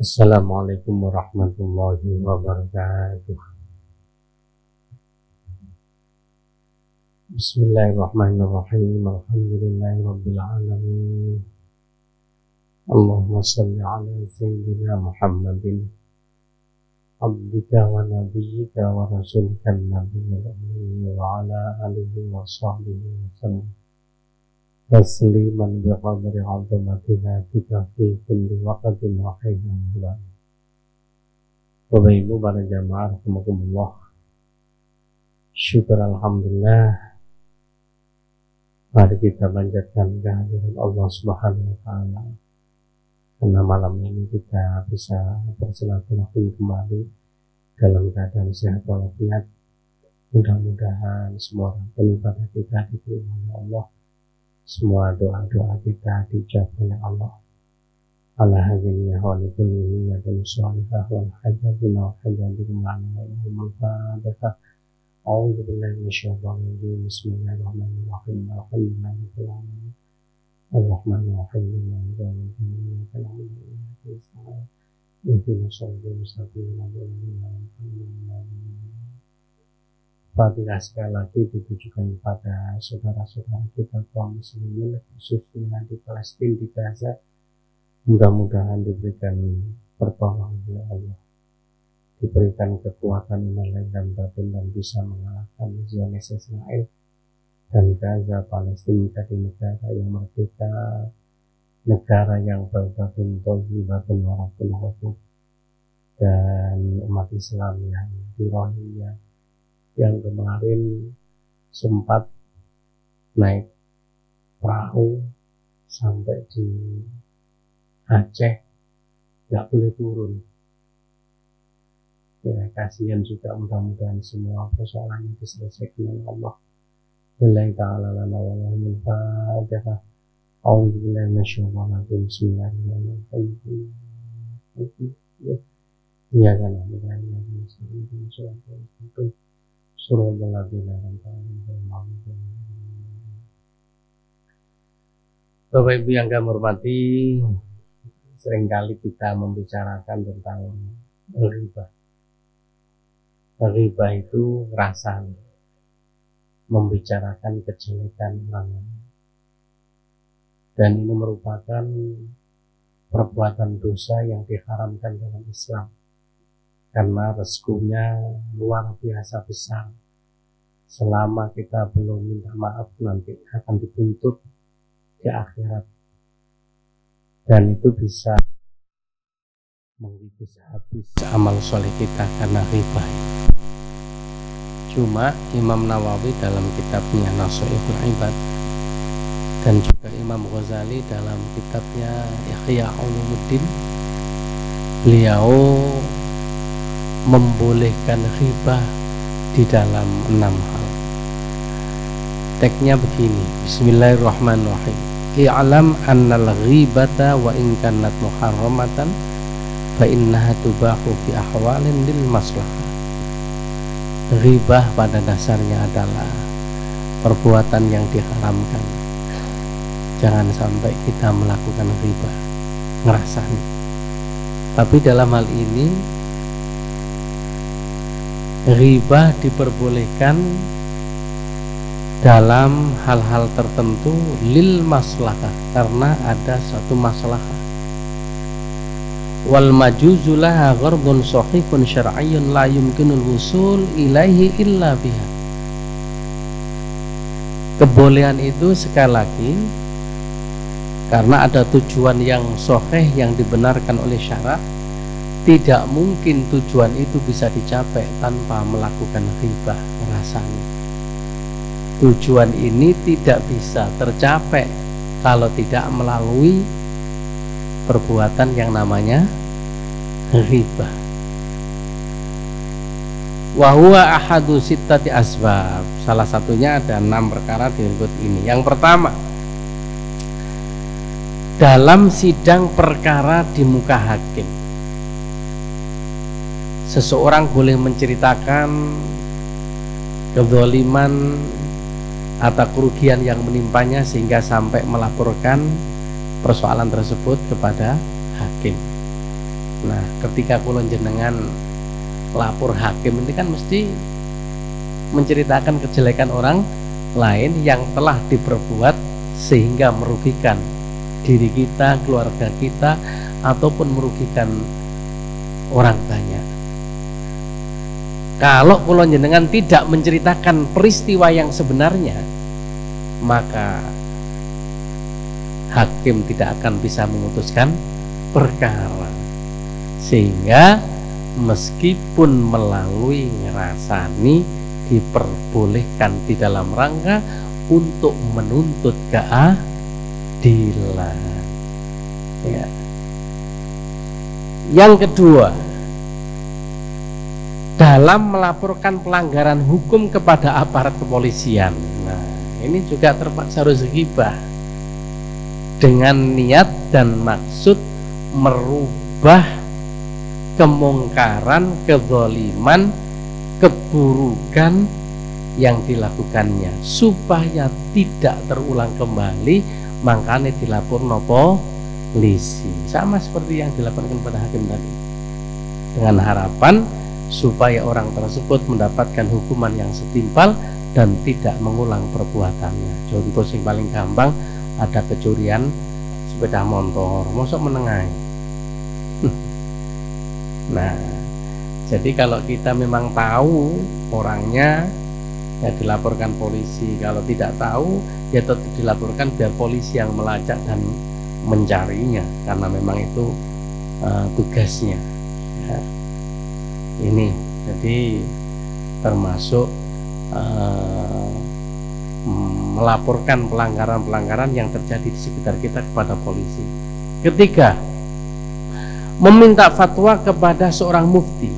Assalamualaikum warahmatullahi wabarakatuh. Bismillahirrahmanirrahim. Alhamdulillahirabbil alamin. Allahumma shalli ala sayyidina Muhammadin abdika wa nabiyyika wa rasulika nabiyil ummi wa ala alihi wa sahbihi wa sallam tasliman biqadri 'azamatina fika fi kulli waqtin wa hinan. Bapak Ibu para jamaah rahimakumullah, syukur alhamdulillah, mari kita panjatkan kehadiran Allah Subhanahu wa taala karena malam ini kita bisa bersilaturahmi kembali dalam keadaan sehat walafiat. Mudah-mudahan semua ibadah kita diterima oleh Allah, semua doa-doa kita dijawab oleh Allah. Allah hadiniya wa likulli niyatin shalihah wal hajatina wa hajabikum lana wa al-fatihah. A'udzu billahi minasyaitonir rajim. Bismillahirrahmanirrahim. Alhamdulillahi rabbil alamin. Ar-Rahmanir Rahim. Maliki yaumiddin. Iyyaka na'budu wa iyyaka nasta'in. Ihdinas siratal mustaqim. Fatihah sekali lagi ditujukan kepada saudara-saudara kita kaum muslimin, khususnya di Palestina, di Gaza. Mudah-mudahan diberikan pertolongan oleh Allah, diberikan kekuatan iman dan batin, dan bisa mengalahkan Zionis Israel, dan Gaza Palestina menjadi negara yang merdeka, negara yang baldatun thayyibatun wa rabbul ghafur, dan umat Islam yang di Rohingya yang kemarin sempat naik perahu sampai di Aceh, nggak boleh turun. Ya, kasihan juga, mudah-mudahan semua persoalannya diselesaikan oleh Allah. Billahi ta'ala lana wa lahumul fatihah. A'udzu billahi minasyaitonir rajim. Bismillahirrahmanirrahim. Ya kan, Bapak Ibu yang kami hormati, seringkali kita membicarakan tentang ghibah. Ghibah itu rasa membicarakan kejelekan orang lain, dan ini merupakan perbuatan dosa yang diharamkan dalam Islam karena resikonya luar biasa besar. Selama kita belum minta maaf, nanti akan dituntut di akhirat, dan itu bisa menggigit habis amal soleh kita karena ghibah. Cuma Imam Nawawi dalam kitabnya Nashaikhul Ibad dan juga Imam Ghazali dalam kitabnya Ihya Ulumuddin, beliau membolehkan ghibah di dalam 6 hal. Teksnya begini, Bismillahirrahmanirrahim. I'lam annal ghibata wa in kanat muharramatan fa innaha tubahu fi ahwalin lil maslahah. Ghibah pada dasarnya adalah perbuatan yang diharamkan. Jangan sampai kita melakukan ghibah, ngerasani. Tapi dalam hal ini ghibah diperbolehkan dalam hal-hal tertentu lil maslahah, karena ada suatu maslahah. Wal majuzu laha ghardun sahihun syar'iyyun la yumkinul wusul ilaihi illa biha. Kebolehan itu sekali lagi karena ada tujuan yang sahih yang dibenarkan oleh syarak. Tidak mungkin tujuan itu bisa dicapai tanpa melakukan ghibah, rasanya. Tujuan ini tidak bisa tercapai kalau tidak melalui perbuatan yang namanya ghibah. Wa huwa ahadu sittati asbab. Salah satunya ada 6 perkara berikut ini. Yang pertama, dalam sidang perkara di muka hakim, seseorang boleh menceritakan kezaliman atau kerugian yang menimpanya sehingga sampai melaporkan persoalan tersebut kepada hakim. Nah, ketika kula jenengan lapor hakim ini kan mesti menceritakan kejelekan orang lain yang telah diperbuat sehingga merugikan diri kita, keluarga kita, ataupun merugikan orang banyak. Kalau kula jenengan tidak menceritakan peristiwa yang sebenarnya, maka hakim tidak akan bisa memutuskan perkara. Sehingga meskipun melalui ngerasani diperbolehkan di dalam rangka untuk menuntut keadilan. Ya. Yang kedua, dalam melaporkan pelanggaran hukum kepada aparat kepolisian. Nah, ini juga terpaksa harus ghibah dengan niat dan maksud merubah kemungkaran, kezaliman, keburukan yang dilakukannya supaya tidak terulang kembali, makanya dilapor nopo polisi, sama seperti yang dilaporkan pada hakim tadi, dengan harapan supaya orang tersebut mendapatkan hukuman yang setimpal dan tidak mengulang perbuatannya. Contoh yang paling gampang, ada kecurian sepeda motor, mosok menengai. Nah, jadi kalau kita memang tahu orangnya, ya dilaporkan polisi. Kalau tidak tahu, ya tetap dilaporkan biar polisi yang melacak dan mencarinya, karena memang itu tugasnya. Ya. Ini jadi termasuk melaporkan pelanggaran-pelanggaran yang terjadi di sekitar kita kepada polisi. Ketiga, meminta fatwa kepada seorang mufti.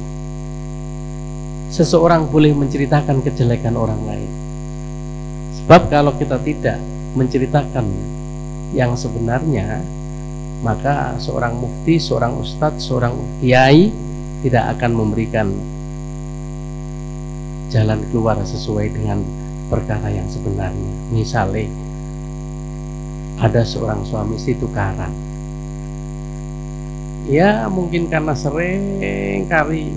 Seseorang boleh menceritakan kejelekan orang lain. Sebab kalau kita tidak menceritakan yang sebenarnya, maka seorang mufti, seorang ustadz, seorang kiai tidak akan memberikan jalan keluar sesuai dengan perkara yang sebenarnya. Misalnya ada seorang suami istri tukaran, ya mungkin karena sering kali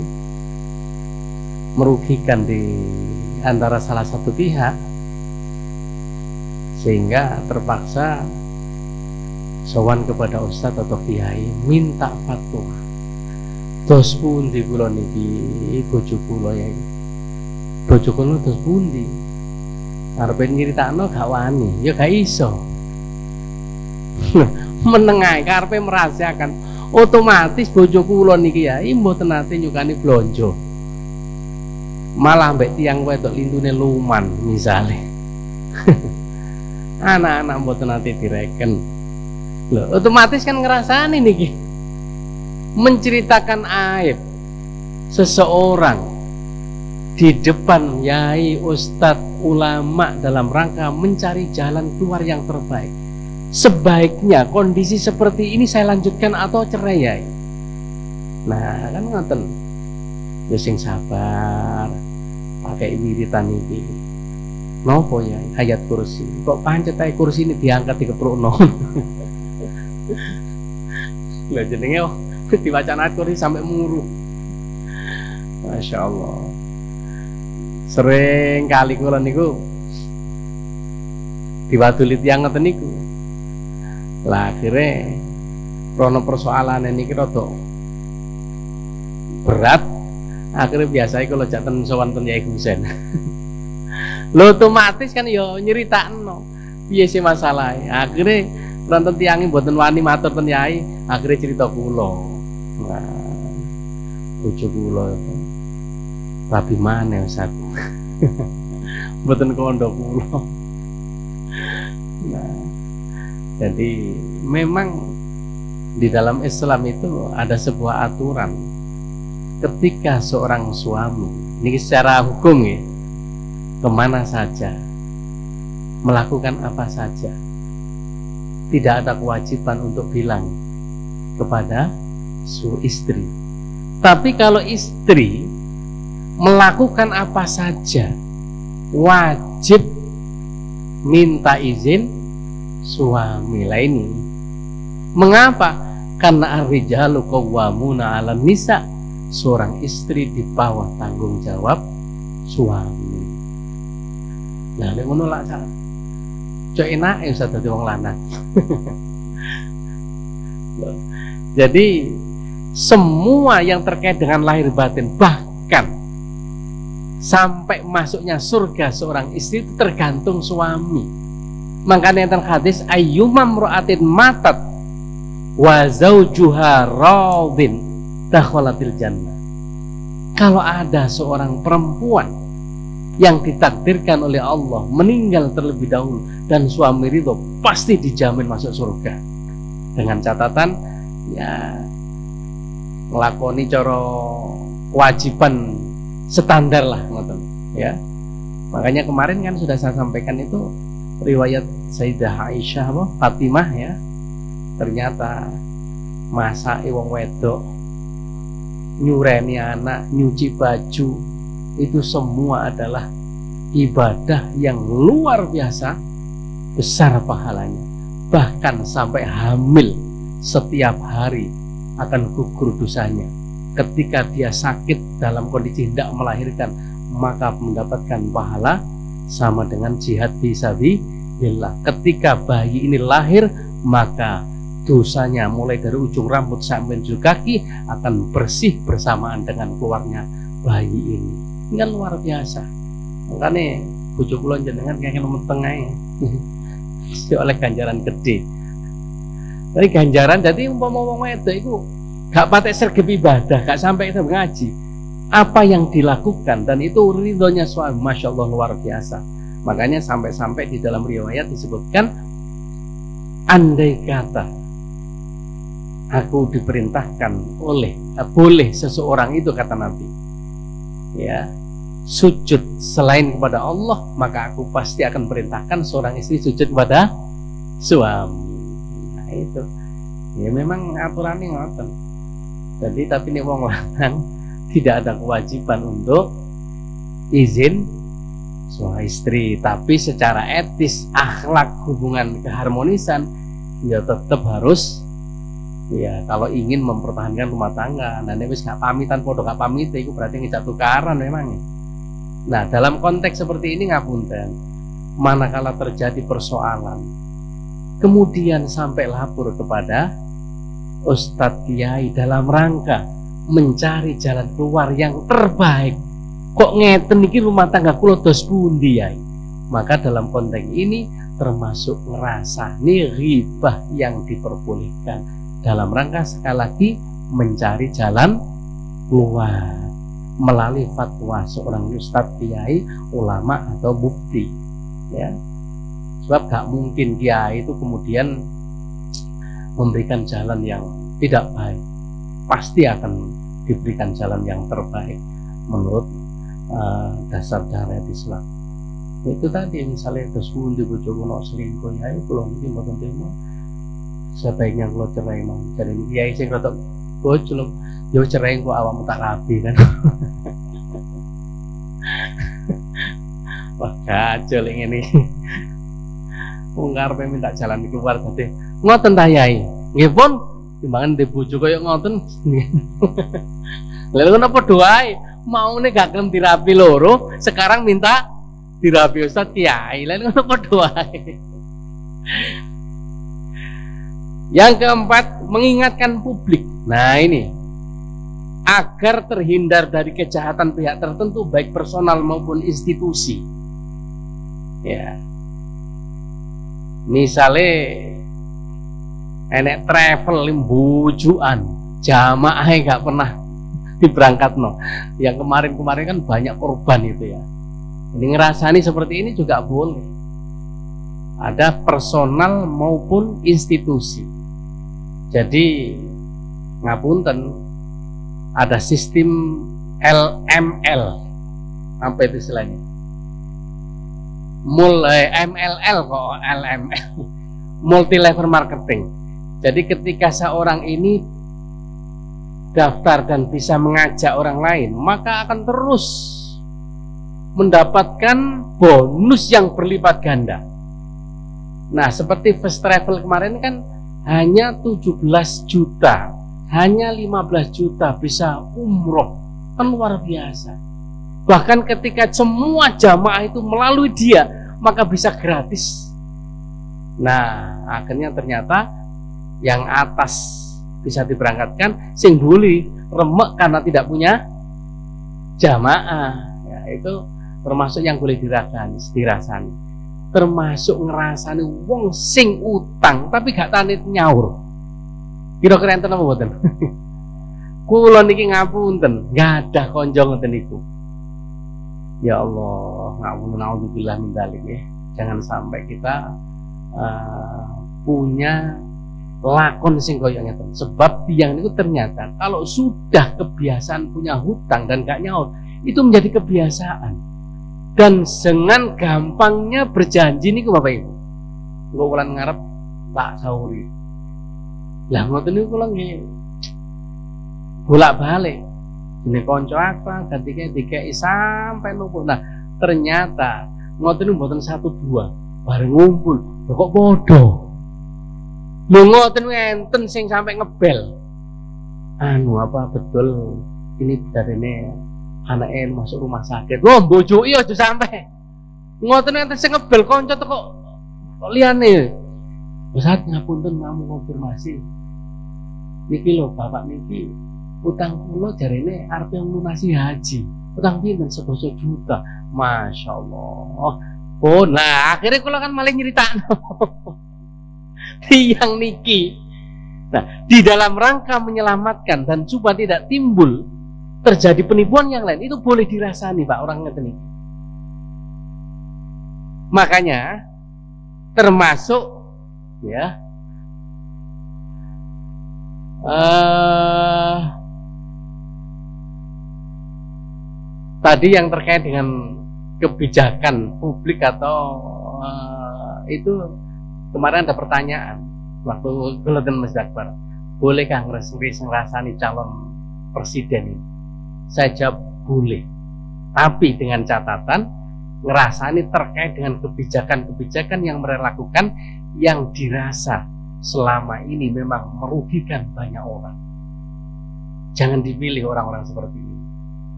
merugikan di antara salah satu pihak, sehingga terpaksa sowan kepada ustadz atau kiai minta fatwa. Dos pundi kula niki bojo kula ya. Bojo kula dos pundi? Arepe nyritakno gak wani, ya gak iso. Menengae karepe merahasiakan. Otomatis bojo kula niki ya mboten nate nyukani blonjo. Malah mbek tiyang wedok lintune luman misale. Anak-anak mboten nate direken. Lho, otomatis kan ngrasani niki. Menceritakan aib seseorang di depan yai, ustadz, ulama dalam rangka mencari jalan keluar yang terbaik. Sebaiknya kondisi seperti ini saya lanjutkan atau cerai yai. Nah kan ngoten, ya sing sabar, pakai wiritan iki. Nopo ya ayat kursi, kok pancet ae kursi ini diangkat dikeprukno. Lah jenenge diwacana kursi sampai muruh. Masya Allah. Sering kali kula niku diwaduli tiyang ngoten niku. Lah akhirnya krono persoalan niki rada berat. Akhirnya biasanya kalau jak ten sowan ten Yai Husain. Lho otomatis kan ya nyeritakno piye sih masalahnya. Akhirnya nonton tiangi mboten wani matur ten Yai, akhirnya cerita kula. Nah, bojo kula rabi maneh Ustaz. Mboten kondo kula. Nah, jadi memang di dalam Islam itu ada sebuah aturan. Ketika seorang suami, ini secara hukum ya, kemana saja, melakukan apa saja, tidak ada kewajiban untuk bilang kepada istri. Tapi kalau istri melakukan apa saja, wajib minta izin suami. Lah ini mengapa? Karena ar-rijalu qawwamuna 'alan nisa, seorang istri di bawah tanggung jawab suami. Lah nek ngono lak sak cok enake usah dadi wong lanang. Jadi semua yang terkait dengan lahir batin, bahkan sampai masuknya surga seorang istri itu tergantung suami. Makanya yang hadis ayyumam ra'atin matat wa zawjuha radin dakhalatil jannah. Kalau ada seorang perempuan yang ditakdirkan oleh Allah meninggal terlebih dahulu dan suami ridho, pasti dijamin masuk surga. Dengan catatan ya nglakoni cara kewajiban standar lah ngoten ya. Makanya kemarin kan sudah saya sampaikan itu riwayat Sayyidah Aisyah Fatimah ya. Ternyata masake wong wedok, nyureni anak, nyuci baju, itu semua adalah ibadah yang luar biasa besar pahalanya. Bahkan sampai hamil setiap hari akan gugur dosanya. Ketika dia sakit dalam kondisi tidak melahirkan, maka mendapatkan pahala sama dengan jihad fisabilillah. Ketika bayi ini lahir, maka dosanya mulai dari ujung rambut sampai ujung kaki akan bersih bersamaan dengan keluarnya bayi ini. Ini kan luar biasa. Makanya bojo kula jenengan kayak nomor tengah oleh ganjaran gede. Tapi ganjaran jadi umpama wong wedok iku gak patek sergep ibadah, gak sampai kita ngaji, apa yang dilakukan dan itu ridhonya suami, masya Allah luar biasa. Makanya sampai-sampai di dalam riwayat disebutkan, andai kata aku diperintahkan boleh seseorang itu, kata Nabi ya, sujud selain kepada Allah, maka aku pasti akan perintahkan seorang istri sujud kepada suami. Nah itu ya memang aturannya ngoten. Jadi tapi nih wong lanang tidak ada kewajiban untuk izin suami istri, tapi secara etis, akhlak, hubungan keharmonisan ya tetap harus ya, kalau ingin mempertahankan rumah tangga. Nah nek wis gak pamitan padha gak pamit itu berarti ngejak tukaran memang. Nah dalam konteks seperti ini ngapunten, manakala terjadi persoalan kemudian sampai lapor kepada Ustadz Kiai dalam rangka mencari jalan keluar yang terbaik, kok ngeten iki rumah tangga kula dos pundi ya, maka dalam konteks ini termasuk ngerasani ghibah yang diperbolehkan dalam rangka sekali lagi mencari jalan keluar melalui fatwa seorang ustadz, kiai, ulama atau mufti ya. Sebab gak mungkin kiai itu kemudian memberikan jalan yang tidak baik, pasti akan diberikan jalan yang terbaik menurut dasar syariat Islam. Itu tadi misalnya terus pundi bojo kula selingkuh ya, kula niki mboten terima, sebaiknya kula cerai mau. Jadi kiai sing rada bojo yo cerai kok awakmu tak rabi kan. Wah kacau ini. Wong karepe minta jalan keluar tadi. Ngoten ta Yai? Nggih pun, timbangan ndek bojo kaya ngoten. Lha ngono padha wae, maune gak gelem dirapi loro, sekarang minta dirapi Ustaz Kiai. Lha ngono padha wae. Yang keempat, mengingatkan publik. Nah ini, agar terhindar dari kejahatan pihak tertentu baik personal maupun institusi. Ya. Misalnya enek travel limbujuan jamaah gak pernah diberangkatno. Yang kemarin-kemarin kan banyak korban itu ya. Ini ngerasani seperti ini juga boleh. Ada personal maupun institusi. Jadi ngapunten, ada sistem LML, apa itu istilahnya? MLL kok, LML, multi level marketing. Jadi ketika seorang ini daftar dan bisa mengajak orang lain, maka akan terus mendapatkan bonus yang berlipat ganda. Nah seperti first travel kemarin kan hanya 17 juta, hanya 15 juta bisa umroh, kan luar biasa. Bahkan ketika semua jamaah itu melalui dia, maka bisa gratis. Nah, akhirnya ternyata yang atas bisa diberangkatkan, sing buli remek karena tidak punya jamaah. Ya, itu termasuk yang boleh dirasani. Termasuk ngerasani wong sing utang tapi gak tanit nyaur. Kira-kira enten apa mboten? Kula niki ngapunten, gak ada konco ngoten niku. Ya Allah, ngapunten, naudzubillah min dzalik ya. Jangan sampai kita punya lakon sing koyo ngeten. Sebab tiyang niku ternyata kalau sudah kebiasaan punya hutang dan gak nyaur, itu menjadi kebiasaan. Dan dengan gampangnya berjanji niku Bapak Ibu. Kula wulan ngarep tak sauri. Lah ngoten niku kula nggih bolak-balik. Ini konco apa ganti dikei sampai numpuk. Nah, ternyata ngoten niku mboten 1 2 bareng ngumpul. Lho kok padha. Lho ngoten enten sing sampai ngebel. Anu apa betul ini darene anake masuk rumah sakit. Wah, mbojoki aja sampai. Ngoten enten sing ngebel kanca kok liyane. Ustaz ngapunten kamu konfirmasi. Niki lho Bapak niki utang kula jarene arep lunasi haji. Utang pinten 11 juta. Masya Allah. Oh, nah akhirnya kula kan malah nyeritakno. Tiyang niki. Nah, di dalam rangka menyelamatkan dan supaya tidak timbul terjadi penipuan yang lain, itu boleh dirasani Pak orang ngeten iki. Makanya termasuk ya tadi yang terkait dengan kebijakan publik atau itu kemarin ada pertanyaan waktu Golden Masjid Akbar, bolehkah ngerasani calon presiden ini? Saya jawab boleh, tapi dengan catatan ngerasani terkait dengan kebijakan-kebijakan yang mereka lakukan yang dirasa selama ini memang merugikan banyak orang. Jangan dipilih orang-orang seperti ini.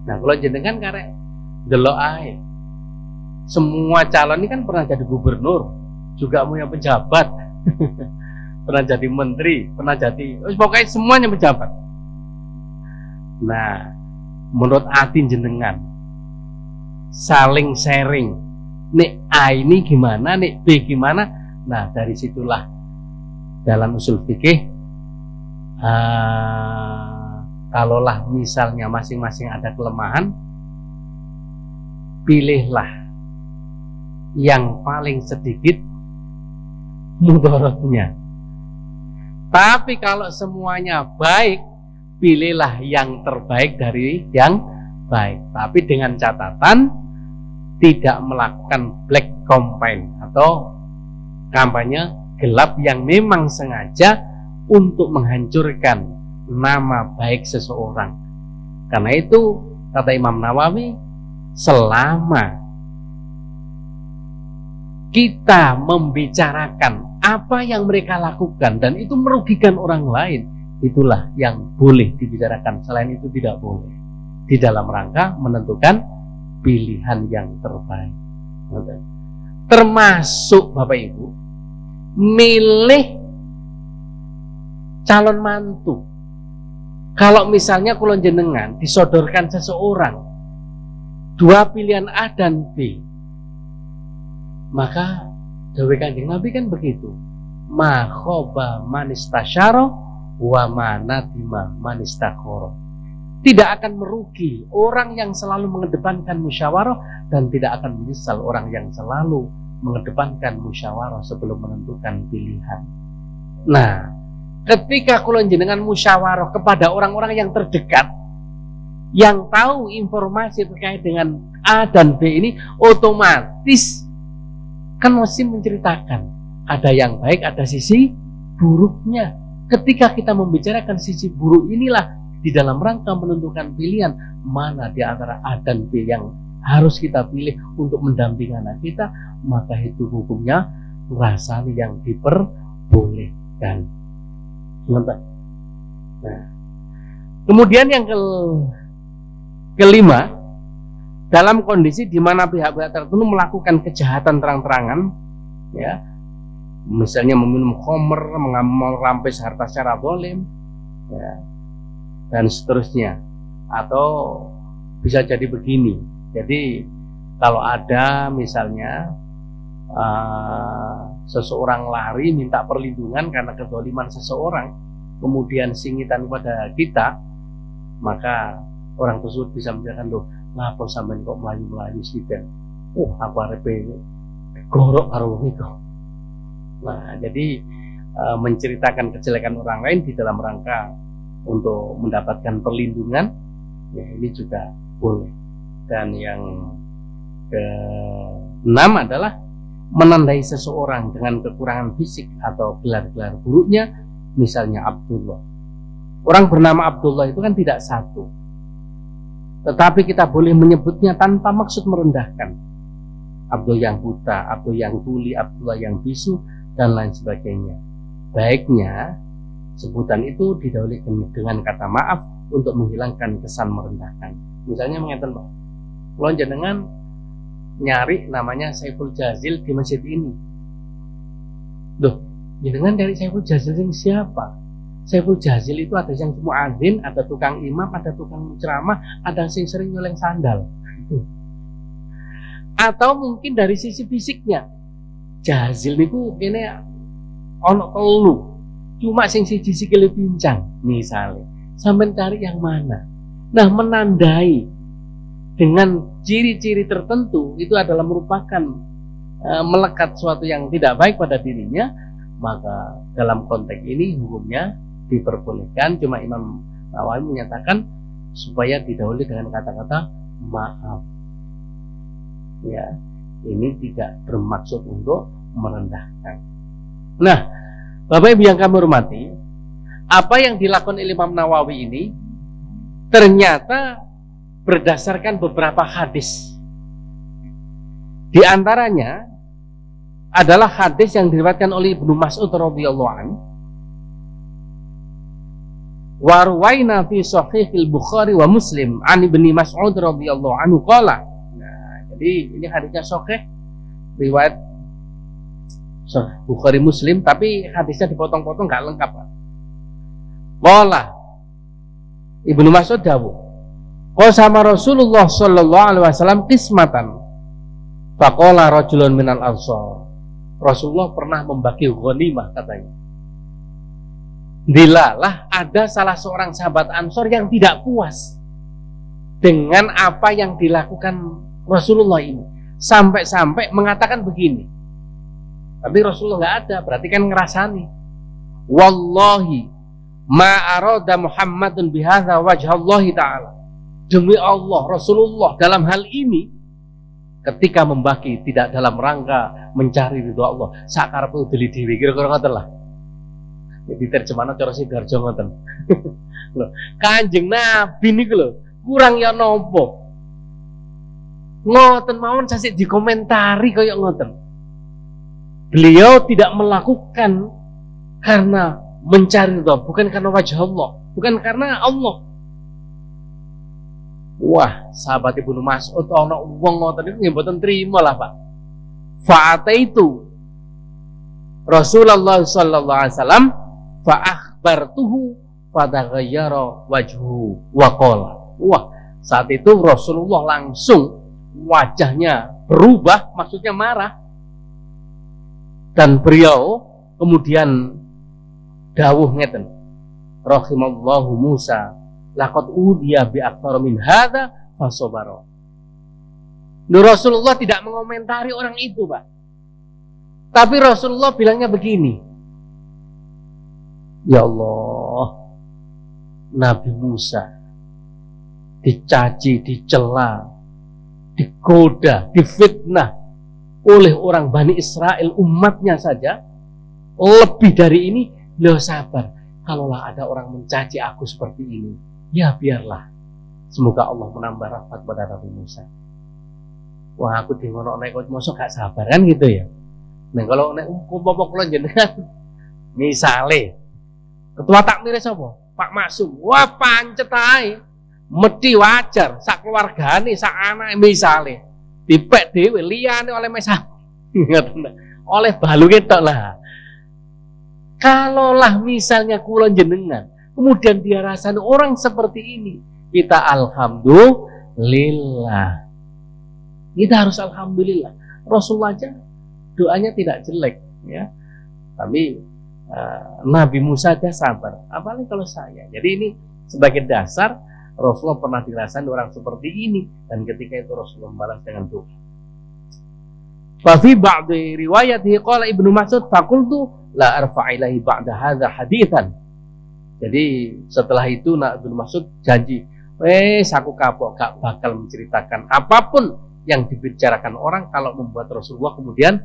Nah, kalau jenengan karek delok ae. Semua calon ini kan pernah jadi gubernur, juga punya pejabat, pernah jadi menteri, pernah jadi, pokoknya semuanya pejabat. Nah, menurut hati jenengan saling sharing, nek A ini gimana, nek B gimana. Nah, dari situlah dalam usul fikih kalaulah misalnya masing-masing ada kelemahan, pilihlah yang paling sedikit mudaratnya. Tapi kalau semuanya baik, pilihlah yang terbaik dari yang baik. Tapi dengan catatan tidak melakukan black campaign atau kampanye gelap yang memang sengaja untuk menghancurkan nama baik seseorang. Karena itu kata Imam Nawawi, selama kita membicarakan apa yang mereka lakukan dan itu merugikan orang lain, itulah yang boleh dibicarakan. Selain itu tidak boleh, di dalam rangka menentukan pilihan yang terbaik. Termasuk Bapak Ibu milih calon mantu. Kalau misalnya kulon jenengan disodorkan seseorang dua pilihan A dan B, maka dawuh Kanjeng Nabi kan begitu, ma khoba manistasyara wa manadima manistakhara. Tidak akan merugi orang yang selalu mengedepankan musyawarah dan tidak akan menyesal orang yang selalu mengedepankan musyawarah sebelum menentukan pilihan. Nah, ketika kulon jenengan musyawarah kepada orang-orang yang terdekat, yang tahu informasi terkait dengan A dan B ini, otomatis kan mesti menceritakan ada yang baik, ada sisi buruknya. Ketika kita membicarakan sisi buruk inilah di dalam rangka menentukan pilihan mana di antara A dan B yang harus kita pilih untuk mendampingi anak kita, maka itu hukumnya rasanya yang diperbolehkan. Nah, kemudian yang kelima, dalam kondisi di mana pihak-pihak tertentu melakukan kejahatan terang-terangan, ya, misalnya meminum khamr, merampas harta secara zalim, ya, dan seterusnya. Atau bisa jadi begini, jadi kalau ada misalnya seseorang lari minta perlindungan karena kezaliman seseorang, kemudian singitan kepada kita, maka orang tersebut bisa menjelaskan, loh, ngapa sampean kok melayu-melayu sih, dan aku arepe gorok karo wong iku. Nah, jadi menceritakan kejelekan orang lain di dalam rangka untuk mendapatkan perlindungan, ya ini juga boleh. Dan yang keenam adalah menandai seseorang dengan kekurangan fisik atau gelar-gelar buruknya, misalnya Abdullah. Orang bernama Abdullah itu kan tidak satu, tetapi kita boleh menyebutnya tanpa maksud merendahkan. Abdul yang buta, Abdul yang tuli, Abdullah yang bisu, dan lain sebagainya. Baiknya sebutan itu didahului dengan kata maaf untuk menghilangkan kesan merendahkan. Misalnya mengatakan, Pak, kalau jenengan nyari namanya Saiful Jazil di masjid ini. Loh, jenengan dari Saiful Jazil ini siapa? Saiful Jazil itu ada yang muadzin, ada tukang imam, ada tukang ceramah, ada yang sering nyoleng sandal. Atau mungkin dari sisi fisiknya, Jazil itu ini ono telu, cuma sing siji sikile pincang misalnya. Sampai cari yang mana? Nah, menandai dengan ciri-ciri tertentu itu adalah merupakan melekat suatu yang tidak baik pada dirinya, maka dalam konteks ini hukumnya diperbolehkan. Cuma Imam Nawawi menyatakan supaya didahului dengan kata-kata maaf. Ya, ini tidak bermaksud untuk merendahkan. Nah, Bapak Ibu yang kami hormati, apa yang dilakukan oleh Imam Nawawi ini ternyata berdasarkan beberapa hadis. Di antaranya adalah hadis yang diriwayatkan oleh Ibnu Mas'ud radhiyallahu anhu. Wa ruwaina fi sahihil Bukhari wa Muslim an Ibnu Mas'ud radhiyallahu anhu qala. Nah, jadi ini hadisnya sahih riwayat Bukhari Muslim, tapi hadisnya dipotong-potong nggak lengkap, Pak. Qala Ibnu Mas'ud dawuh, sama Rasulullah sallallahu alaihi wasallam qismatan. Faqala rajulun minal ansar. Rasulullah pernah membagi ghanimah katanya. Dilalah ada salah seorang sahabat Ansor yang tidak puas dengan apa yang dilakukan Rasulullah ini, sampai-sampai mengatakan begini. Tapi Rasulullah nggak ada, berarti kan ngerasani. Wallahi ma arada Muhammadun bihadza wajhallahi ta'ala. Demi Allah, Rasulullah dalam hal ini ketika membagi tidak dalam rangka mencari ridho Allah. Sakarepe deli dhewe kira-kira ngoten lah. Jadi terjemahna cara Sidarjo ngoten. Lho, Kanjeng Nabi niku lho, kurang ya nopo? Ngoten mawon sasik dikomentari kaya ngoten. Beliau tidak melakukan karena mencari ridho, bukan karena wajah Allah, bukan karena Allah. Wah, sahabat Ibnu Mas'ud ana wong ngoten niku nggih mboten trima lah, Pak. Fa'ata itu Rasulullah sallallahu alaihi wasallam fa akhbartuhu fataghayyara wajhu wa qala. Wah, saat itu Rasulullah langsung wajahnya berubah, maksudnya marah. Dan beliau kemudian dawuh ngeten, rahimallahu Musa laqad udiya bi aktsara min hadza fasabara. Rasulullah tidak mengomentari orang itu, Pak. Tapi Rasulullah bilangnya begini, ya Allah, Nabi Musa dicaci, dicela, digoda, difitnah oleh orang Bani Israel, umatnya saja. Lebih dari ini, beliau sabar. Kalaulah ada orang mencaci aku seperti ini, ya biarlah. Semoga Allah menambah rahmat pada Nabi Musa. Wah, aku di ngono nek kok mosok gak sabar kan gitu ya. Nah, kalau nek umpama kula jenengan misale Ketua takmir sapa? Pak Maksum. Wah, pancet ae. Mesti wajar sak keluargane, sak anake misale dipek dhewe liyane oleh mesah. Oleh balunge tok lah. Kalaulah misalnya kula jenengan kemudian dia rasanya orang seperti ini, kita alhamdulillah. Kita harus alhamdulillah. Rasulullah aja doanya tidak jelek, ya. Tapi Nabi Musa aja sabar. Apalagi kalau saya. Jadi ini sebagai dasar Rasulullah pernah dirasakan orang seperti ini, dan ketika itu Rasulullah membalas dengan doa. Fa fi ba'di riwayatihi qala Ibnu Mas'ud faqultu la arfa'ilahi ba'da hadza haditsan. Jadi setelah itu Ibnu Mas'ud janji, aku kapok gak bakal menceritakan apapun yang dibicarakan orang kalau membuat Rasulullah kemudian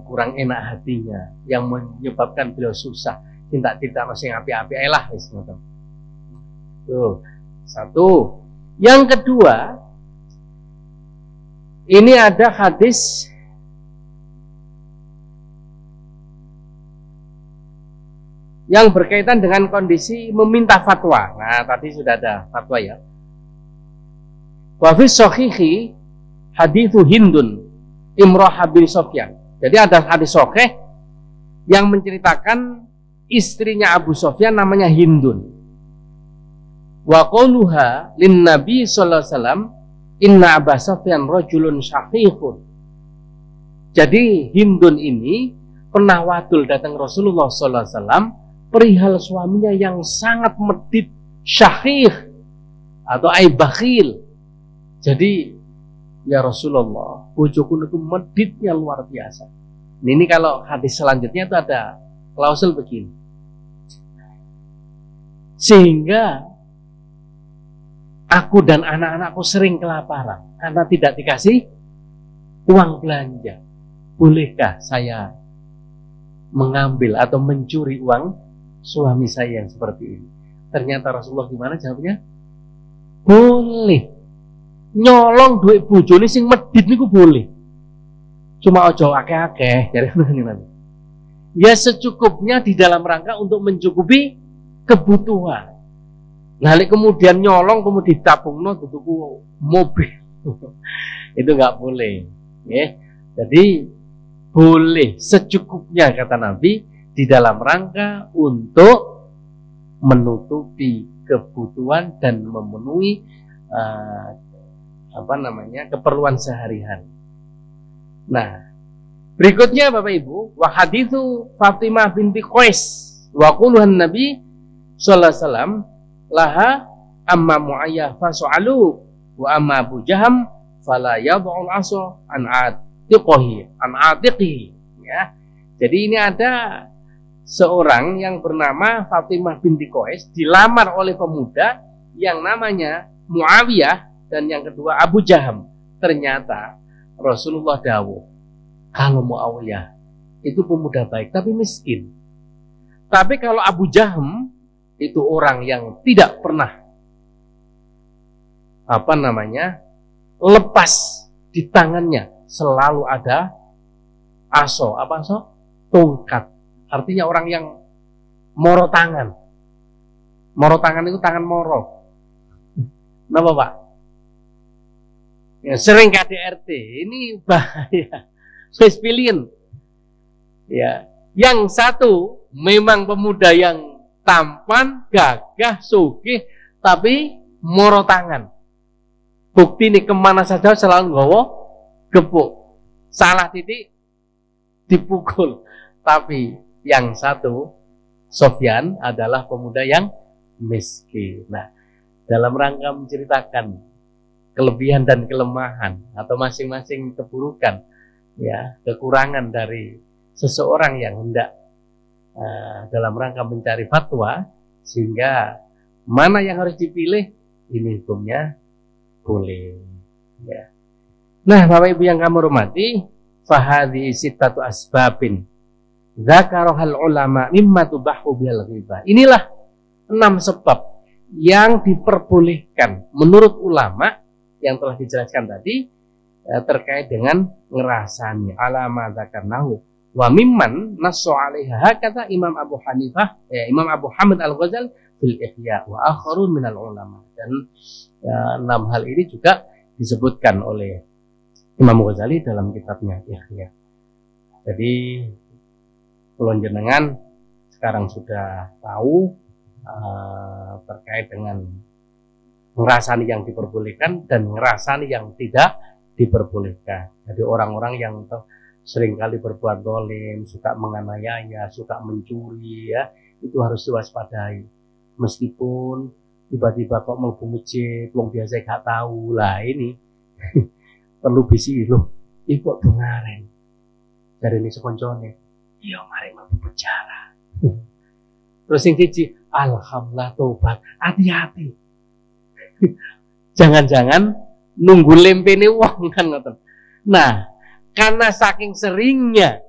kurang enak hatinya, yang menyebabkan beliau susah. Tidak masih api-api lah. Tuh, satu. Yang kedua, ini ada hadis yang berkaitan dengan kondisi meminta fatwa. Nah, tadi sudah ada fatwa ya. Wa fi shahihi haditsu Hindun Imrah bin Sofyan. Jadi ada hadis sahih yang menceritakan istrinya Abu Sofyan namanya Hindun. Wa qauluha lin Nabi sallallahu alaihi wasallam inna Abu Sofyan rajulun syahihun. Jadi Hindun ini pernah wadul datang Rasulullah sallallahu alaihi wasallam perihal suaminya yang sangat medit, syahih atau bakhil. Jadi ya Rasulullah, bojoku itu meditnya luar biasa. Ini kalau hadis selanjutnya itu ada klausul begini. Sehingga aku dan anak-anakku sering kelaparan karena tidak dikasih uang belanja. Bolehkah saya mengambil atau mencuri uang suami saya yang seperti ini? Ternyata Rasulullah gimana jawabnya? Boleh. Nyolong duit bojone sing medit niku boleh. Cuma ojo akeh-akeh, dari nanti. Ya secukupnya di dalam rangka untuk mencukupi kebutuhan. Nah, kemudian nyolong kemudian ditabungno tuku mobil. Itu nggak boleh, ya. Jadi boleh secukupnya kata Nabi di dalam rangka untuk menutupi kebutuhan dan memenuhi keperluan sehari-hari. Nah, berikutnya Bapak Ibu, wa haditsu Fatimah binti Qais wa quluhan Nabi sallallahu alaihi wasallam laha amma Muayyah fasu'alu wa amma Abu Jaham fala yad'ul asa an atiqihi, ya. Jadi ini ada seorang yang bernama Fatimah binti Qais dilamar oleh pemuda yang namanya Muawiyah dan yang kedua Abu Jaham. Ternyata Rasulullah dawuh, kalau Muawiyah itu pemuda baik tapi miskin. Tapi kalau Abu Jaham itu orang yang tidak pernah lepas di tangannya, selalu ada tongkat. Artinya orang yang moro tangan. Moro tangan itu tangan moro. Kenapa Pak? Ya, sering KDRT, ini bahaya. Wis pilihan. Ya, yang satu memang pemuda yang tampan, gagah, sugih, tapi moro tangan. Bukti ini kemana saja selalu nggawa gepuk. Salah titik dipukul. Tapi yang satu, Sofyan, adalah pemuda yang miskin. Nah, dalam rangka menceritakan kelebihan dan kelemahan atau masing-masing keburukan, ya, kekurangan dari seseorang yang hendak dalam rangka mencari fatwa, sehingga mana yang harus dipilih, ini hukumnya boleh, ya. Nah, Bapak Ibu yang kami hormati, fahadhi sittatu asbabin dzakarohal ulama mimma tubahu bil ghibah. Inilah 6 sebab yang diperbolehkan menurut ulama yang telah dijelaskan tadi terkait dengan ngerasani alama dzakarnahu Wa mimman nassu 'alaiha kata Imam Abu Hanifah, Imam Abu Hamid Al-Ghazali fil Ihya wa akharun minal ulama. Dan 6 hal ini juga disebutkan oleh Imam Ghazali dalam kitabnya Ihya. Jadi kula jenengan sekarang sudah tahu terkait dengan ngerasani yang diperbolehkan dan ngerasani yang tidak diperbolehkan. Jadi orang-orang yang seringkali berbuat zalim, suka menganiaya, suka mencuri, ya, itu harus diwaspadai. Meskipun tiba-tiba kok mlebu masjid, wong biasa gak tahu lah, ini perlu bisi loh. Iku kok dengaren. Dari ini sekoncone, iya mari mlebu penjara. Terus yang cici, alhamdulillah tobat, hati-hati. Jangan-jangan nunggu lempene wong kan ngoten. Nah, karena saking seringnya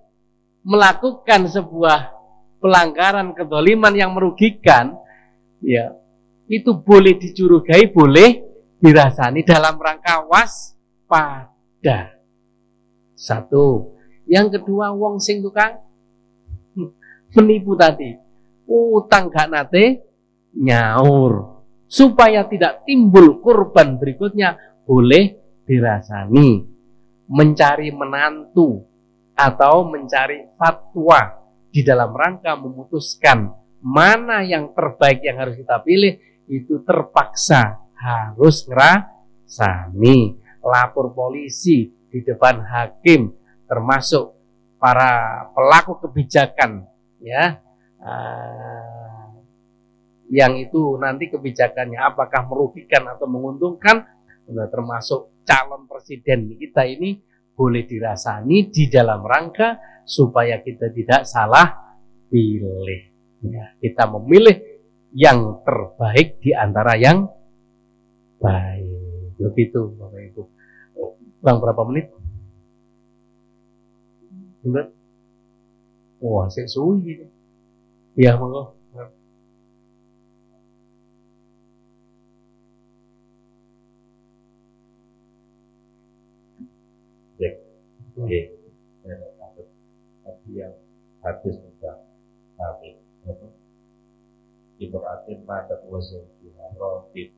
melakukan sebuah pelanggaran kedzaliman yang merugikan, ya itu boleh dicurigai, boleh dirasani dalam rangka waspada. Satu. Yang kedua, wong sing tukang menipu tadi, utang gak nate nyaur, supaya tidak timbul korban berikutnya, boleh dirasani. Mencari menantu atau mencari fatwa di dalam rangka memutuskan mana yang terbaik yang harus kita pilih, itu terpaksa harus ngerasani. Lapor polisi di depan hakim, termasuk para pelaku kebijakan, ya, yang itu nanti kebijakannya apakah merugikan atau menguntungkan, termasuk calon presiden kita ini boleh dirasani di dalam rangka supaya kita tidak salah pilih. Ya, kita memilih yang terbaik di antara yang baik. Begitu Bapak Ibu. Bang, berapa menit? Benar? Wah, saya suwi gitu. Ya, monggo. Oke, tadi yang hadis tentang kami, Ibrahim pada wazirnya Rodin.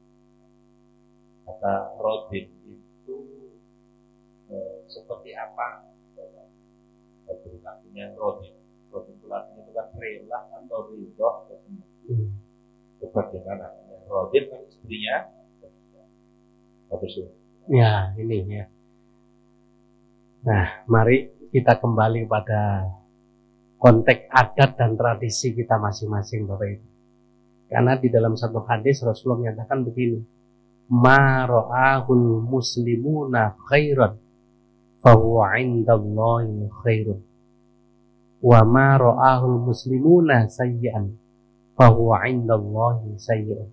Kata Rodin itu seperti apa? Artinya Rodin. Rodin itu artinya itu kan rela atau ridho. Bagaimana? Rodin kan istrinya. Ya, ini ya. Nah, mari kita kembali pada konteks adat dan tradisi kita masing-masing, Bapak Ibu. Karena di dalam satu hadis Rasulullah menyatakan begini, ma ra'ahul muslimuna khairan fahuwa indallahi khairun, wa ma ra'ahul muslimuna sayyi'an fahuwa indallahi sayyi'un.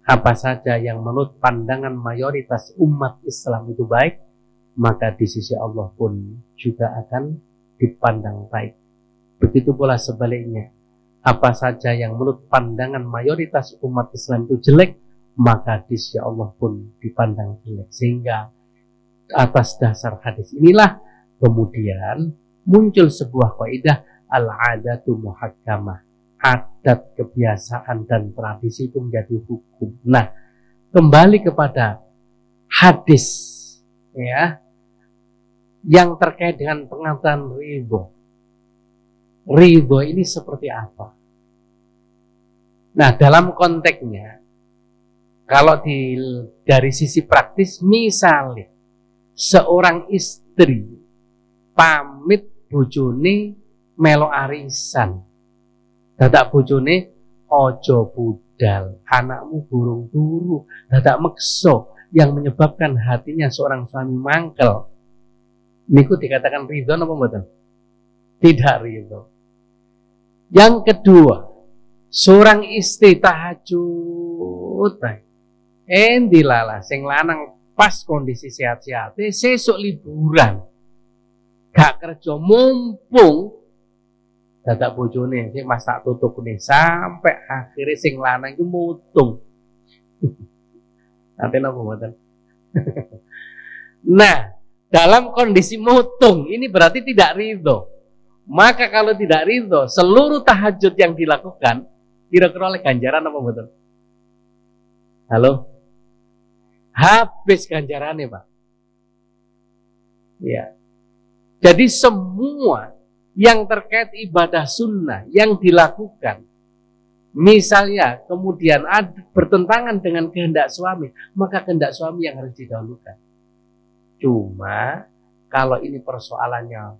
Apa saja yang menurut pandangan mayoritas umat Islam itu baik, maka di sisi Allah pun juga akan dipandang baik. Begitu pula sebaliknya, apa saja yang menurut pandangan mayoritas umat Islam itu jelek, maka di sisi Allah pun dipandang jelek. Sehingga atas dasar hadis inilah kemudian muncul sebuah kaidah al-adatu muhakkamah. Adat, kebiasaan dan tradisi itu menjadi hukum. Nah, kembali kepada hadis, ya, yang terkait dengan pengertian ridho. Ridho ini seperti apa? Nah, dalam konteksnya, kalau dari sisi praktis, misalnya seorang istri pamit bojone melo arisan, dadak bojone ojo budal, anakmu burung turu, dadak mekso, yang menyebabkan hatinya seorang suami mangkel. Niku dikatakan ridho apa mboten? Tidak ridho. Yang kedua, seorang istri tahajud, dilala sing lanang pas kondisi sehat-sehat, sesuk liburan, gak kerja, mumpung dadak bojone sing masak tutuk nih, sampai akhirnya sing lanang itu mutung. Nanti apa mboten? Nah, dalam kondisi mutung ini berarti tidak ridho. Maka kalau tidak ridho, seluruh tahajud yang dilakukan kira-kira oleh ganjaran apa betul? Halo? Habis ganjarannya, Pak. Ya. Jadi semua yang terkait ibadah sunnah yang dilakukan, misalnya kemudian bertentangan dengan kehendak suami, maka kehendak suami yang harus didahulukan. Cuma kalau ini persoalannya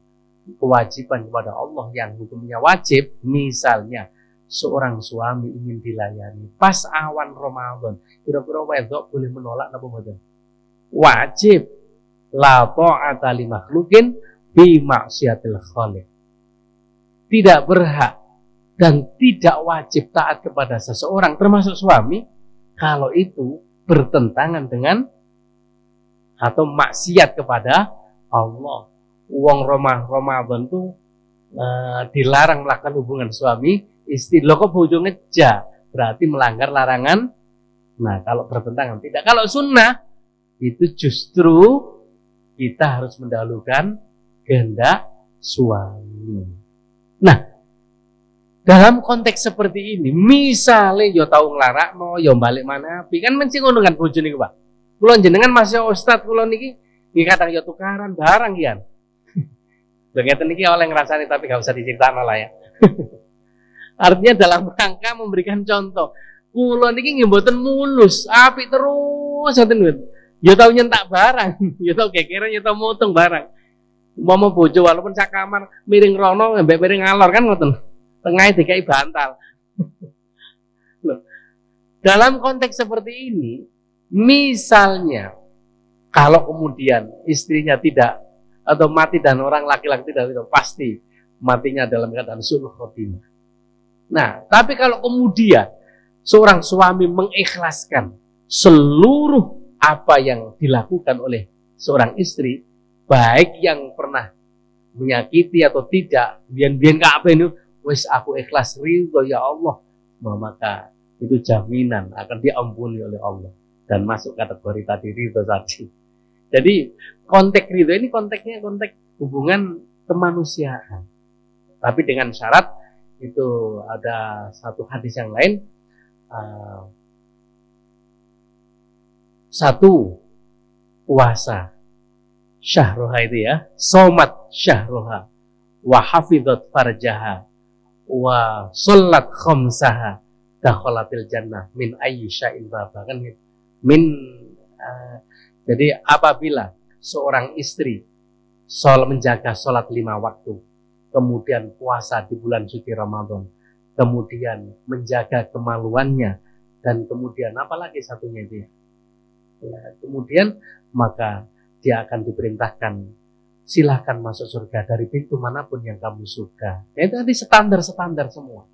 kewajiban kepada Allah yang hukumnya wajib, misalnya seorang suami ingin dilayani pas awan Ramadan, kira-kira wedok boleh menolak apa betul? Wajib. La ta'ata li makhluqin bi maksiatil khaliq. Tidak berhak dan tidak wajib taat kepada seseorang termasuk suami kalau itu bertentangan dengan atau maksiat kepada Allah. Wong Ramadan itu dilarang melakukan hubungan suami istri. Loh kok bojo ngeja, berarti melanggar larangan. Nah, kalau bertentangan tidak. Kalau sunnah itu justru kita harus mendahulukan kehendak suami. Nah, dalam konteks seperti ini, misalnya yo tahu nglarakno, yo balik mana api, kan mesti ngono kan bojo niku, Pak. Kula jenengan masih ustad kula niki kadang yo tukaran barang kian. Lho ngeten niki oleh ngrasani tapi gak usah diceritakno lah ya. Artinya dalam rangka memberikan contoh. Kula niki nggih mboten mulus, apik terus ngoten. Ya tahu nyentak barang, ya tahu gegeran, ya tahu motong barang. Umpama bojo walaupun sak kamar miring rono, mbek miring ngalor kan ngoten. Tengahnya dikai bantal. Loh. Dalam konteks seperti ini, misalnya kalau kemudian istrinya tidak atau mati dan orang laki-laki tidak, pasti matinya dalam keadaan sulh khotimah. Nah, tapi kalau kemudian seorang suami mengikhlaskan seluruh apa yang dilakukan oleh seorang istri, baik yang pernah menyakiti atau tidak, biyen kabeh niku wis aku ikhlas ridho ya Allah, maka itu jaminan akan diampuni oleh Allah dan masuk kategori tadi ridho tadi. Jadi konteks ridho ini konteksnya konteks hubungan kemanusiaan, tapi dengan syarat itu ada satu hadis yang lain. Satu puasa syahroha itu ya, somat syahroha, wa hafidhat farjaha, wa sholat khomsaha, dakholatil jannah min ayyi sya'in baba kan min. Jadi apabila seorang istri menjaga sholat 5 waktu, kemudian puasa di bulan suci Ramadan, kemudian menjaga kemaluannya, dan kemudian apalagi satunya itu ya, kemudian maka dia akan diperintahkan silahkan masuk surga dari pintu manapun yang kamu suka. Itu tadi standar semua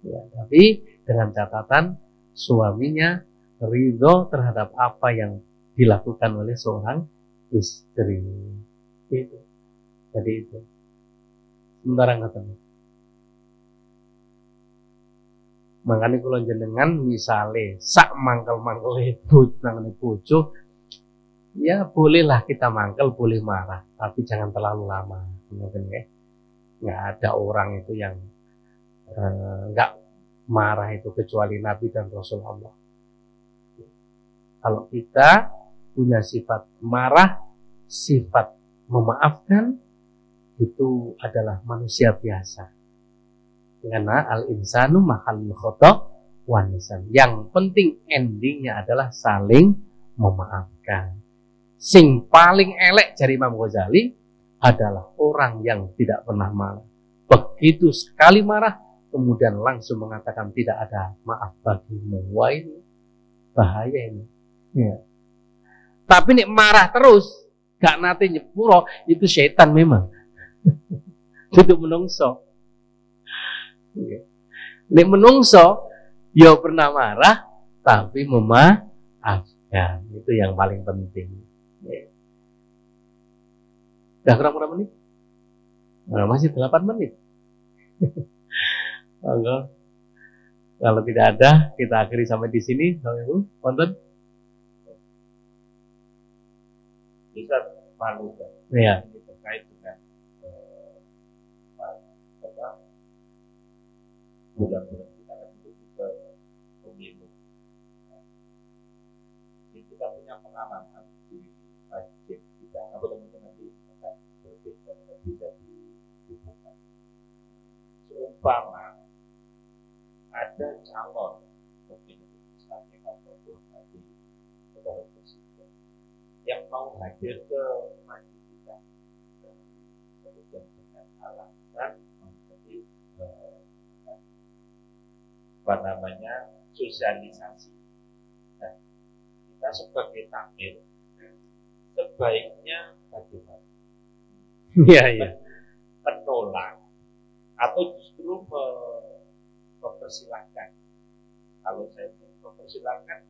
ya, tapi dengan catatan suaminya ridho terhadap apa yang dilakukan oleh seorang istri. Itu jadi itu sementara katanya. Makanya kalau jenengan misalnya sak mangkel-mangkel nangane bojo, ya bolehlah kita mangkel, boleh marah, tapi jangan terlalu lama. Mungkin ya, nggak ada orang itu yang nggak marah itu kecuali Nabi dan Rasul Allah. Kalau kita punya sifat marah, sifat memaafkan, itu adalah manusia biasa. Karena al-insanu mahallul khata' wan nisan. Yang penting endingnya adalah saling memaafkan. Sing paling elek dari Imam Ghazali adalah orang yang tidak pernah marah. Begitu sekali marah, kemudian langsung mengatakan tidak ada maaf bagimu. Wah, ini bahaya ini. Ya. Tapi nek marah terus, gak nate nyepuro, itu setan memang. Itu menungso. Nek menungso, ya pernah marah, tapi memaafkan. Itu yang paling penting. Udah kurang berapa menit? Nah, masih 8 menit. Kalau tidak ada, kita akhiri sampai di sini. Konten? Bisa malu kan? Iya. Ini terkait dengan bulan-bulan kita akan menuju ke pemilu. Jadi kita punya pengalaman di masjid kita, atau teman-teman di agak berbeda, bisa dihubungkan. Seumpama ada calon pemimpin misalnya ataupun nanti saudara presiden yang mau hadir ke masjid kita, kemudian dengan alasan menjadi apa namanya sosialisasi. Nah, kita sebagai takmir sebaiknya bagaimana? Iya, iya. Menolak atau justru mempersilahkan. Kalau saya mempersilahkan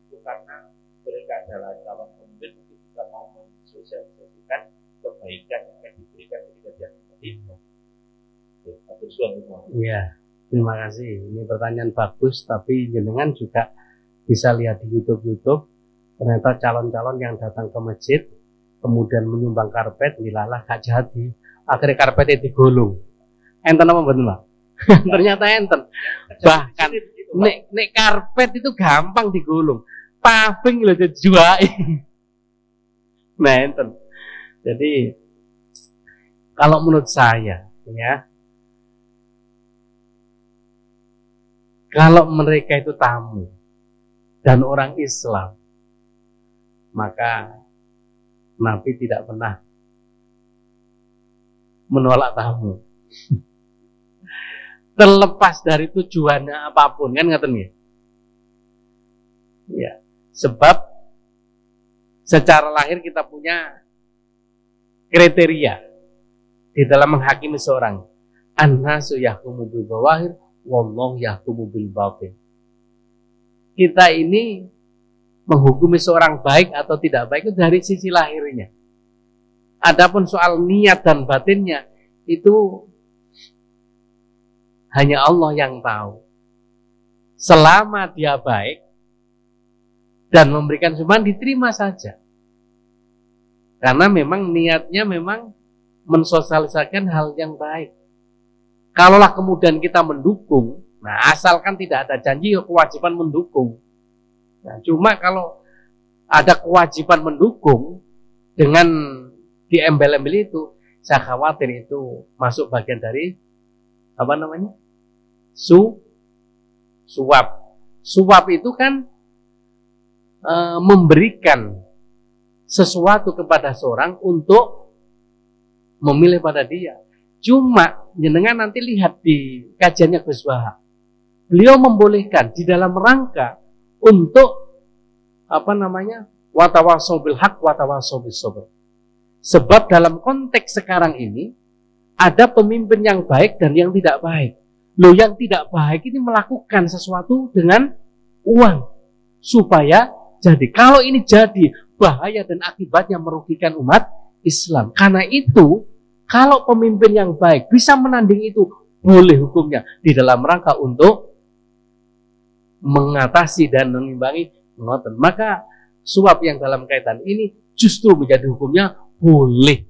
itu karena mereka adalah calon pemimpin, mungkin juga mau mensosialisasikan kebaikan yang akan diberikan ketika dia menjadi Iya, terima kasih. Ini pertanyaan bagus, tapi jenengan juga bisa lihat di YouTube. Ternyata calon-calon yang datang ke masjid kemudian menyumbang karpet, dilalah gak jadi. Akhirnya karpetnya digulung. Enten apa betul, Pak? Ternyata enten. Bahkan nek karpet itu gampang digulung. Paving loh dijual. Nah, enten. Jadi kalau menurut saya, ya, kalau mereka itu tamu dan orang Islam, maka Nabi tidak pernah menolak tamu. Terlepas dari tujuannya apapun, kan ngaten ya. Ya, sebab secara lahir kita punya kriteria di dalam menghakimi seorang. An-nasu yahkumu bil zawahir, wallahu yahkumu bil batin. Kita ini menghukumi seorang baik atau tidak baik itu dari sisi lahirnya. Adapun soal niat dan batinnya itu hanya Allah yang tahu. Selama dia baik dan memberikan sumbangan, diterima saja. Karena memang niatnya memang mensosialisasikan hal yang baik. Kalaulah kemudian kita mendukung, nah asalkan tidak ada janji kewajiban mendukung. Nah, cuma kalau ada kewajiban mendukung dengan diembel-embel itu, saya khawatir itu masuk bagian dari apa namanya? Suap. Suap itu kan memberikan sesuatu kepada seorang untuk memilih pada dia. Cuma jenengan nanti lihat di kajiannya Gus Wahab, beliau membolehkan di dalam rangka untuk apa namanya, watawasau bil haq watawasau bis sabr. Sebab dalam konteks sekarang ini ada pemimpin yang baik dan yang tidak baik. Loh, yang tidak baik ini melakukan sesuatu dengan uang supaya jadi. Kalau ini jadi, bahaya dan akibatnya merugikan umat Islam. Karena itu, kalau pemimpin yang baik bisa menanding itu, boleh hukumnya di dalam rangka untuk mengatasi dan mengimbangi. Maka suap yang dalam kaitan ini justru menjadi hukumnya boleh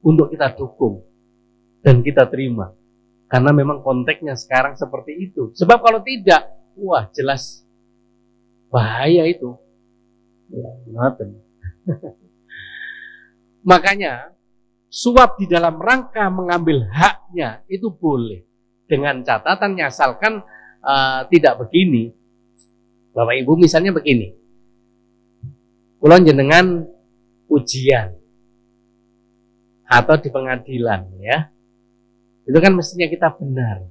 untuk kita dukung dan kita terima. Karena memang konteksnya sekarang seperti itu. Sebab kalau tidak, wah jelas bahaya itu. Ya, makanya suap di dalam rangka mengambil haknya itu boleh, dengan catatannya asalkan tidak begini. Bapak Ibu misalnya begini, kulon jenengan ujian atau di pengadilan, ya, itu kan mestinya kita benar.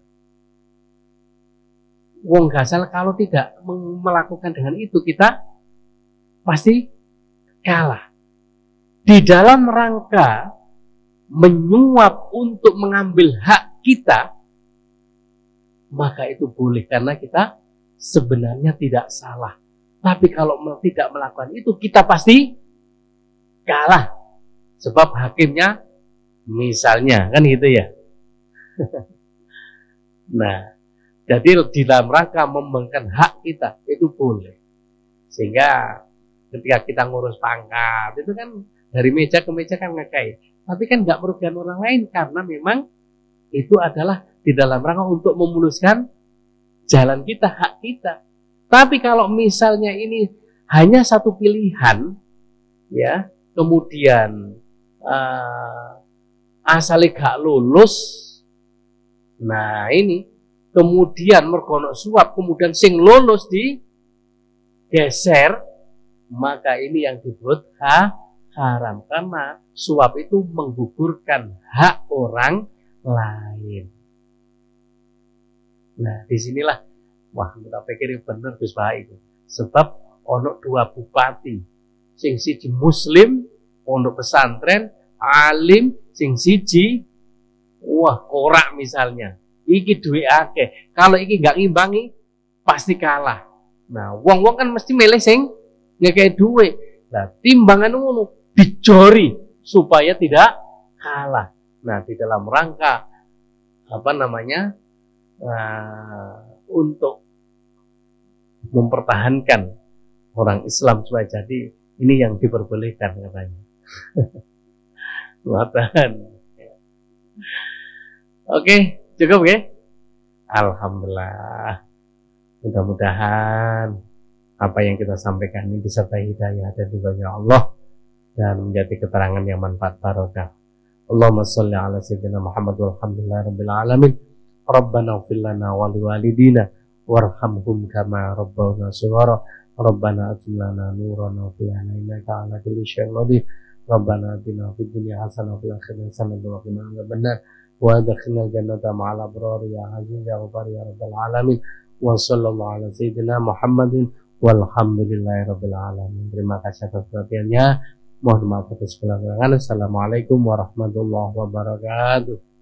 Wong gasal kalau tidak melakukan dengan itu, kita pasti kalah. Di dalam rangka menyuap untuk mengambil hak kita, maka itu boleh karena kita sebenarnya tidak salah. Tapi kalau tidak melakukan itu, kita pasti kalah. Sebab hakimnya misalnya, kan gitu ya. Nah, jadi di dalam rangka memberikan hak kita, itu boleh. Sehingga ketika kita ngurus pangkat, itu kan dari meja ke meja kan ngakai. Tapi kan nggak merugikan orang lain, karena memang itu adalah di dalam rangka untuk memuluskan jalan kita, hak kita. Tapi kalau misalnya ini hanya satu pilihan, ya, kemudian asale gak lulus, nah ini kemudian mergono suap, kemudian sing lulus digeser, maka ini yang disebut haram, karena suap itu menggugurkan hak orang lain. Nah, disinilah, wah, kita pikir bener Gus Baik itu. Sebab ono dua bupati, sing siji muslim, pondok pesantren, alim, sing siji, wah, korak misalnya. Iki duwe akeh. Kalau iki nggak ngimbangi, pasti kalah. Nah, wong-wong kan mesti milih sing ngekei duwe. Nah, timbangan ngono dijori supaya tidak kalah. Nah, di dalam rangka untuk mempertahankan orang Islam supaya jadi ini yang diperbolehkan katanya. Ngoten. Oke, cukup ya? Alhamdulillah. Mudah-mudahan apa yang kita sampaikan ini disertai hidayah dan ridhonya Allah dan menjadi keterangan yang manfaat barokah. Allahumma sholli ala sayyidina Muhammad walhamdulillahi rabbil alamin. Rabbana ighfir lana wa liwalidina warhamhum kama rabbawna shighara. Rabbana atim lana nuran wa qina innaka ala kulli syai'in qadir. Rabbana atina fid dunya hasanah wa fil akhirati hasanah wa qina adzabannar. Wa adkhilna jannata ma'al abrar ya aziz ya ghafar ya rabbal alamin. Wa sallallahu ala sayyidina Muhammadin walhamdulillahi rabbil alamin. Terima kasih atas perhatiannya. Mohon maaf atas segala kekurangan. Assalamualaikum warahmatullahi wabarakatuh.